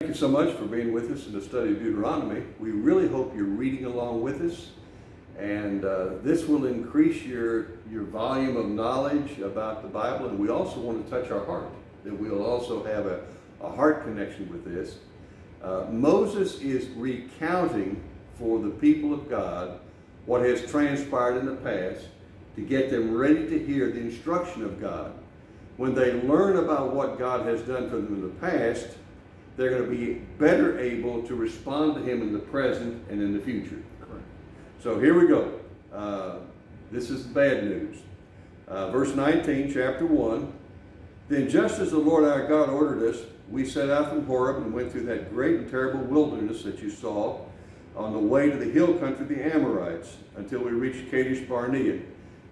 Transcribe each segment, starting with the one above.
Thank you so much for being with us in the study of Deuteronomy. We really hope you're reading along with us, and this will increase your volume of knowledge about the Bible. And we also want to touch our heart, that we'll also have a heart connection with this. Moses is recounting for the people of God what has transpired in the past to get them ready to hear the instruction of God. When they learn about what God has done for them in the past, they're going to be better able to respond to Him in the present and in the future. Correct. So here we go. This is the bad news. Verse 19, chapter 1. Then just as the Lord our God ordered us, we set out from Horeb and went through that great and terrible wilderness that you saw on the way to the hill country of the Amorites until we reached Kadesh Barnea.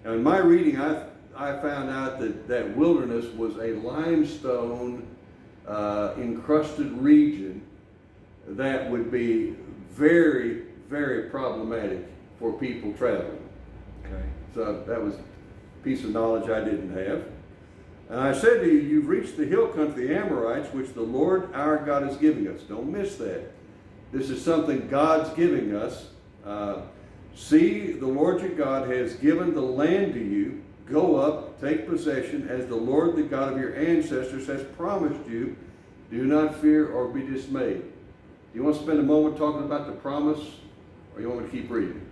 Now in my reading, I found out that wilderness was a limestone encrusted region that would be very, very problematic for people traveling. Okay. So that was a piece of knowledge I didn't have. And I said to you, you've reached the hill country, the Amorites, which the Lord our God is giving us. Don't miss that. This is something God's giving us. See, the Lord your God has given the land to you. Go up, take possession, as the Lord, the God of your ancestors, has promised you. Do not fear or be dismayed. Do you want to spend a moment talking about the promise, or you want me to keep reading?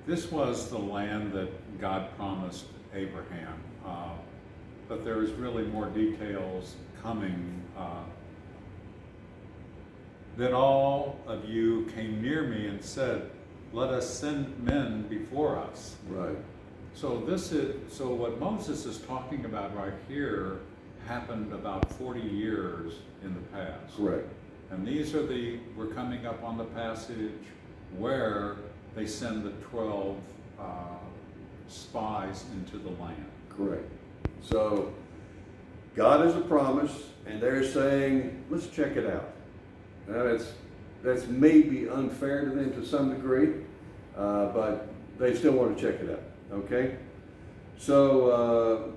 This was the land that God promised Abraham, but there's really more details coming. Then all of you came near me and said, "Let us send men before us." Right. So what Moses is talking about right here happened about 40 years in the past. Correct. And we're coming up on the passage where they send the 12 spies into the land. Correct. So God has a promise, and they're saying, let's check it out. Now that's maybe unfair to them to some degree, but they still want to check it out. Okay? So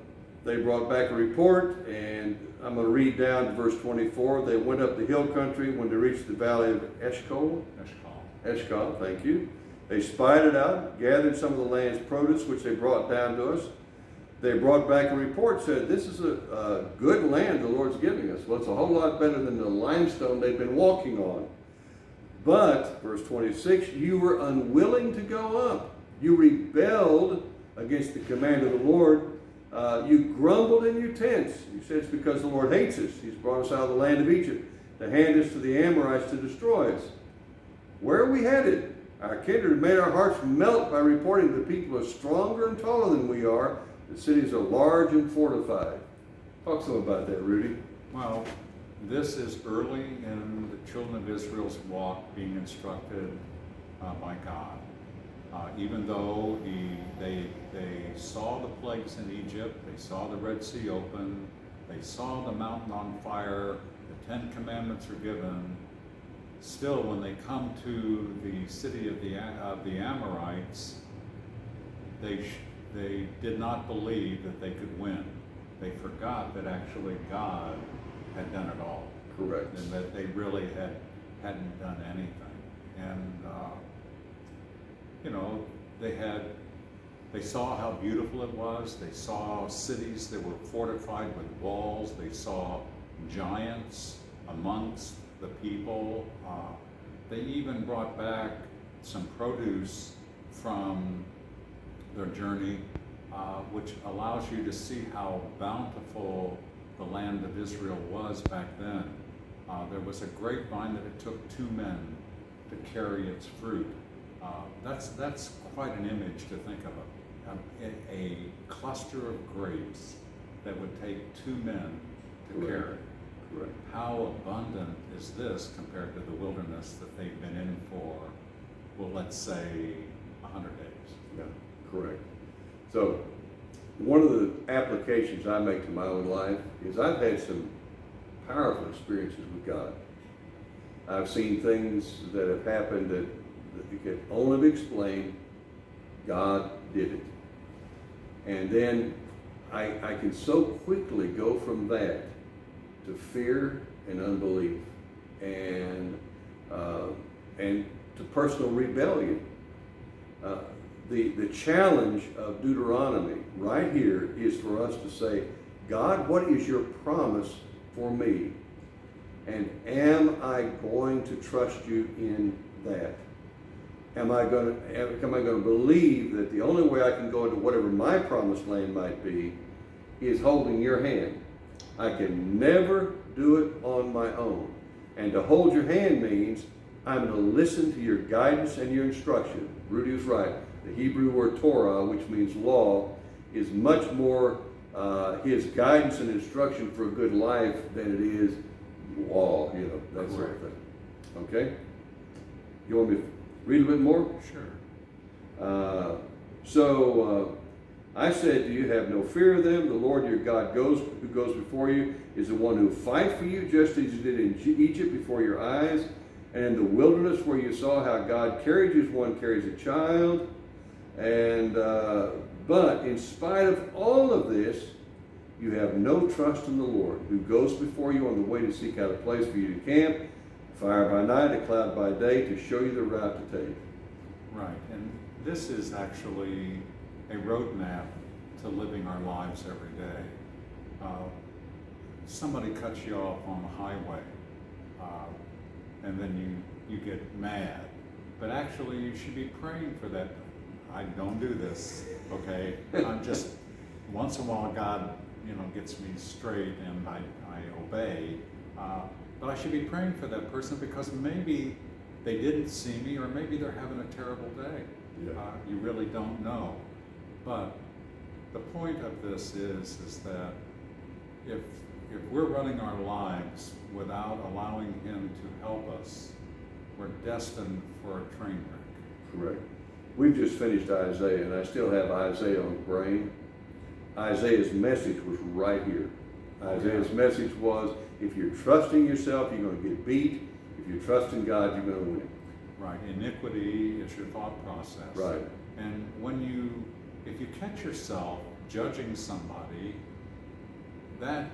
they brought back a report, and I'm going to read down to verse 24. They went up the hill country when they reached the valley of Eshcol. Eshcol, thank you. They spied it out, gathered some of the land's produce, which they brought down to us. They brought back a report, said, this is a good land the Lord's giving us. Well, it's a whole lot better than the limestone they've been walking on. But, verse 26, you were unwilling to go up. You rebelled against the command of the Lord. You grumbled in your tents. You said it's because the Lord hates us. He's brought us out of the land of Egypt to hand us to the Amorites to destroy us. Where are we headed? Our kindred made our hearts melt by reporting the people are stronger and taller than we are. The cities are large and fortified. Talk some about that, Rudy. Well, this is early in the children of Israel's walk, being instructed by God. Even though they saw the plagues in Egypt, they saw the Red Sea open, they saw the mountain on fire, the 10 Commandments are given, still when they come to the city of the Amorites, they did not believe that they could win. They forgot that actually God had done it all. Correct. And that they really hadn't done anything. And they saw how beautiful it was. They saw cities that were fortified with walls. They saw giants amongst the people. They even brought back some produce from their journey, which allows you to see how bountiful the land of Israel was back then. There was a grapevine that it took 2 men to carry its fruit. That's quite an image to think of. A cluster of grapes that would take 2 men to carry. Correct. How abundant is this compared to the wilderness that they've been in for, well, let's say 100 days? Yeah, correct. So one of the applications I make to my own life is I've had some powerful experiences with God. I've seen things that have happened that you can only be explained. God did it. And then I can so quickly go from that to fear and unbelief and to personal rebellion. The challenge of Deuteronomy right here is for us to say, God, what is your promise for me? And am I going to trust you in that? Am I going to believe that the only way I can go into whatever my promised land might be is holding your hand? I can never do it on my own. And to hold your hand means I'm going to listen to your guidance and your instruction. Rudy was right. The Hebrew word Torah, which means law, is much more his guidance and instruction for a good life than it is law, that sort of thing. Okay? You want me to read a bit more? Sure. I said to you, have no fear of them. The Lord your God who goes before you is the one who fights for you, just as he did in Egypt before your eyes, and in the wilderness where you saw how God carried you as one carries a child. But in spite of all of this, you have no trust in the Lord, who goes before you on the way to seek out a place for you to camp, fire by night, a cloud by day, to show you the route to take. Right, and this is actually a roadmap to living our lives every day. Somebody cuts you off on the highway, and then you get mad. But actually, you should be praying for that. I don't do this, okay? I'm just, once in a while, God, gets me straight and I obey. But I should be praying for that person because maybe they didn't see me, or maybe they're having a terrible day. Yeah. You really don't know. But the point of this is that if we're running our lives without allowing Him to help us, we're destined for a train wreck. Correct. We've just finished Isaiah, and I still have Isaiah on the brain. Isaiah's message was right here. Isaiah's message was, if you're trusting yourself, you're going to get beat. If you trust in God, you're going to win. Right. Iniquity is your thought process. Right. And if you catch yourself judging somebody, that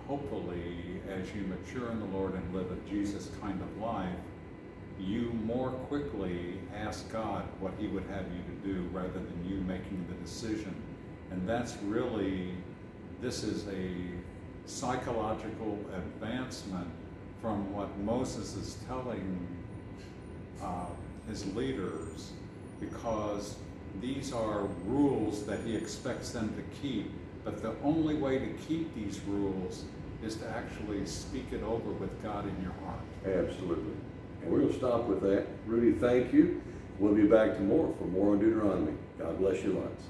hopefully, as you mature in the Lord and live a Jesus kind of life, you more quickly ask God what He would have you to do rather than you making the decision. And that's really, this is a psychological advancement from what Moses is telling his leaders, because these are rules that he expects them to keep. But the only way to keep these rules is to actually speak it over with God in your heart. Absolutely. And we're going to stop with that. Rudy, thank you. We'll be back for more on Deuteronomy. God bless you lots.